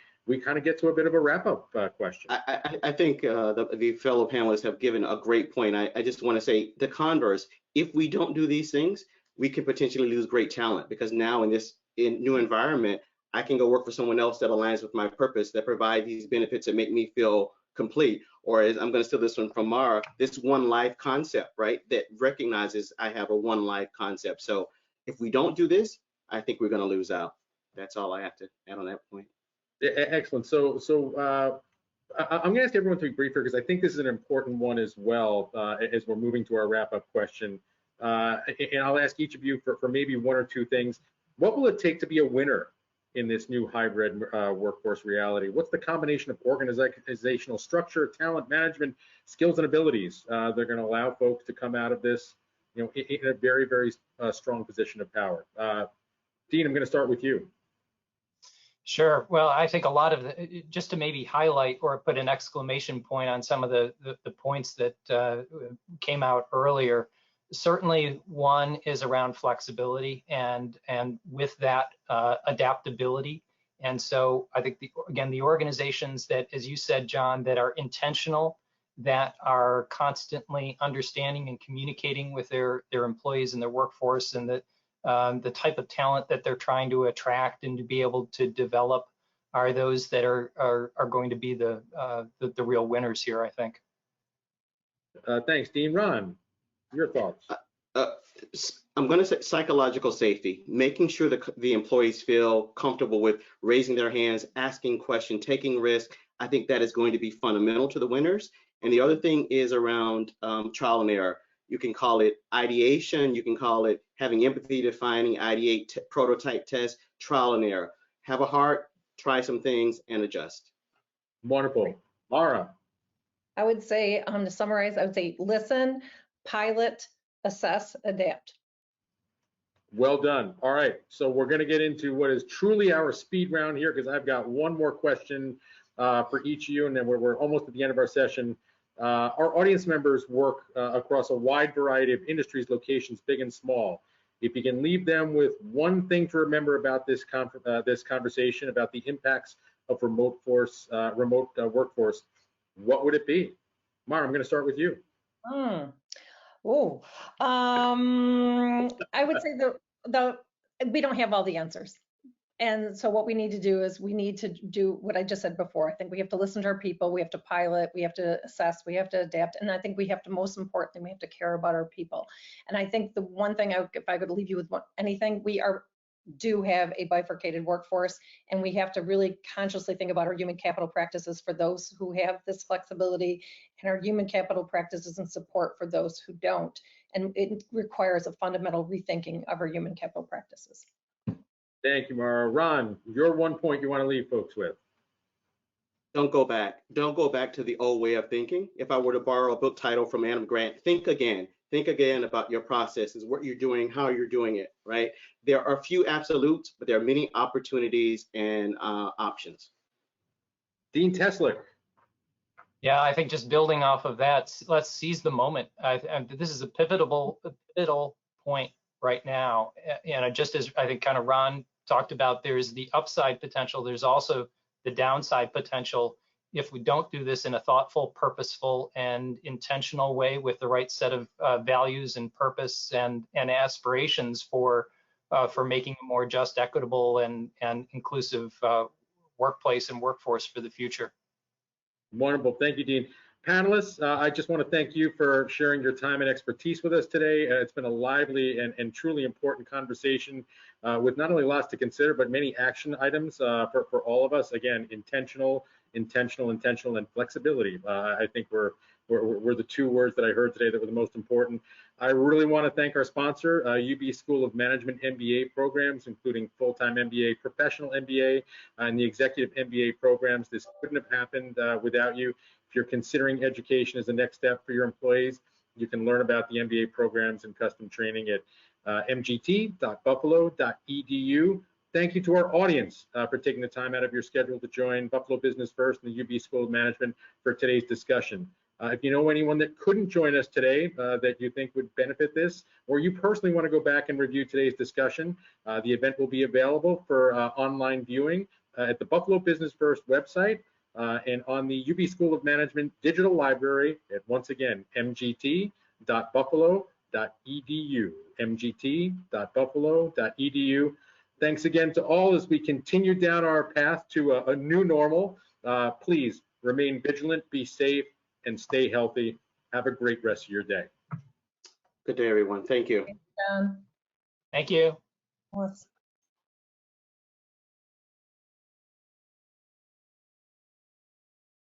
[SPEAKER 1] kind of get to a bit of a wrap-up question?
[SPEAKER 4] I think the fellow panelists have given a great point. I just want to say the converse, if we don't do these things, we could potentially lose great talent, because now in this new environment, I can go work for someone else that aligns with my purpose, that provide these benefits that make me feel complete. Or as I'm going to steal this one from Mara, this one life concept, right? That recognizes I have a one life concept. So if we don't do this, I think we're going to lose out. That's all I have to add on that point.
[SPEAKER 1] Excellent. I'm going to ask everyone to be briefer, because I think this is an important one as well, as we're moving to our wrap-up question. And I'll ask each of you for maybe one or two things. What will it take to be a winner in this new hybrid workforce reality? What's the combination of organizational structure, talent management, skills, and abilities that are going to allow folks to come out of this, in a very, very strong position of power? Dean, I'm going to start with you.
[SPEAKER 3] Sure. Well, I think a lot of just to maybe highlight or put an exclamation point on some of the points that came out earlier. Certainly, one is around flexibility, and with that adaptability. And so I think again, the organizations that, as you said, John, that are intentional, that are constantly understanding and communicating with their employees and their workforce, and that the type of talent that they're trying to attract and to be able to develop are those that are going to be the real winners here, I think.
[SPEAKER 1] Thanks, Dean. Ron, your thoughts?
[SPEAKER 4] I'm going to say psychological safety, making sure that the employees feel comfortable with raising their hands, asking questions, taking risks. I think that is going to be fundamental to the winners. And the other thing is around trial and error. You can call it ideation, you can call it having empathy, defining, ideate, prototype, test, trial and error. Have a heart, try some things, and adjust.
[SPEAKER 1] Wonderful. Mara?
[SPEAKER 5] I would say, to summarize, I would say listen, pilot, assess, adapt.
[SPEAKER 1] Well done. All right, so we're going to get into what is truly our speed round here, because I've got one more question for each of you, and then we're almost at the end of our session. Our audience members work across a wide variety of industries, locations, big and small. If you can leave them with one thing to remember about this conversation, about the impacts of remote workforce, what would it be? Mara, I'm going to start with you.
[SPEAKER 5] I would say we don't have all the answers. And so what we need to do is we need to do what I just said before. I think we have to listen to our people, we have to pilot, we have to assess, we have to adapt. And I think we have to, most importantly, we have to care about our people. And I think the one thing, if I could leave you with anything, we do have a bifurcated workforce, and we have to really consciously think about our human capital practices for those who have this flexibility, and our human capital practices and support for those who don't. And it requires a fundamental rethinking of our human capital practices.
[SPEAKER 1] Thank you, Mara. Ron, your one point you want to leave folks with?
[SPEAKER 4] Don't go back. Don't go back to the old way of thinking. If I were to borrow a book title from Adam Grant, think again. Think again about your processes, what you're doing, how you're doing it, right? There are a few absolutes, but there are many opportunities and options.
[SPEAKER 1] Dean Teslick.
[SPEAKER 3] Yeah, I think just building off of that, let's seize the moment. This is a pivotal point right now. And just as I think kind of Ron talked about, there's the upside potential, there's also the downside potential if we don't do this in a thoughtful, purposeful, and intentional way with the right set of values and purpose and aspirations for making a more just, equitable, and inclusive workplace and workforce for the future.
[SPEAKER 1] Wonderful. Thank you, Dean. Panelists, I just want to thank you for sharing your time and expertise with us today. It's been a lively and truly important conversation with not only lots to consider, but many action items for all of us. Again, intentional, and flexibility. I think were the two words that I heard today that were the most important. I really want to thank our sponsor, UB School of Management MBA programs, including full-time MBA, professional MBA, and the executive MBA programs. This couldn't have happened without you. If you're considering education as the next step for your employees, you can learn about the MBA programs and custom training at mgt.buffalo.edu. Thank you to our audience for taking the time out of your schedule to join Buffalo Business First and the UB School of Management for today's discussion. If you know anyone that couldn't join us today that you think would benefit this, or you personally want to go back and review today's discussion, the event will be available for online viewing at the Buffalo Business First website and on the UB School of Management digital library at, once again, mgt.buffalo.edu, mgt.buffalo.edu. Thanks again to all as we continue down our path to a new normal. Please remain vigilant, be safe, and stay healthy. Have a great rest of your day.
[SPEAKER 4] Good day, everyone. Thank you.
[SPEAKER 3] Thank you.